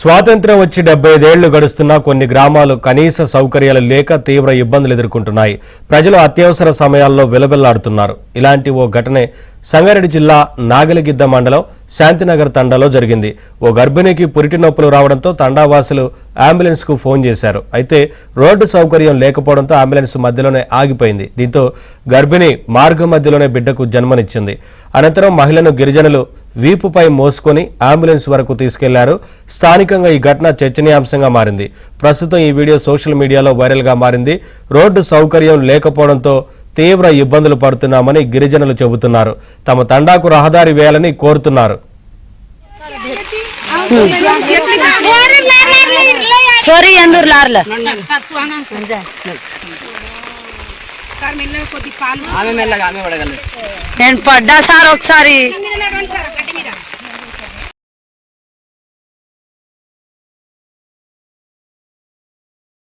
స్వాతంత్ర్యం వచ్చి 75 ఏళ్లు గడుస్తున్నా కొన్ని గ్రామాలు కనీస సౌకర్యాలు లేక తీవ్ర ఇబ్బందులు ఎదుర్కొంటున్నాయి. ప్రజలు అత్యవసర సమయాల్లో విలవిల్లాడుతున్నారు. ఇలాంటి ఓ ఘటనే సంగారెడ్డి జిల్లా నాగలిగిద్ద మండలం శాంతినగర్ తండాలో జరిగింది. ఓ గర్భిణికి పురిటి నొప్పులు రావడంతో తండావాసులు అంబులెన్స్ కు ఫోన్ చేశారు. అయితే రోడ్డు సౌకర్యం లేకపోవడంతో అంబులెన్స్ మధ్యలోనే ఆగిపోయింది. దీంతో గర్భిణి మార్గం మధ్యలోనే బిడ్డకు జన్మనిచ్చింది. అనంతరం మహిళను గిరిజనులు వీపుపై మోసుకొని అంబులెన్స్ వరకు తీసుకెళ్లారు. స్థానికంగా ఈ ఘటన చర్చనీయాంశంగా మారింది. ప్రస్తుతం ఈ వీడియో సోషల్ మీడియాలో వైరల్ గా మారింది. రోడ్డు సౌకర్యం లేకపోవడంతో తీవ్ర ఇబ్బందులు పడుతున్నామని గిరిజనులు చెబుతున్నారు. తమ తండాకు రహదారి వేయాలని కోరుతున్నారు. నేను పడ్డా సార్ ఒకసారి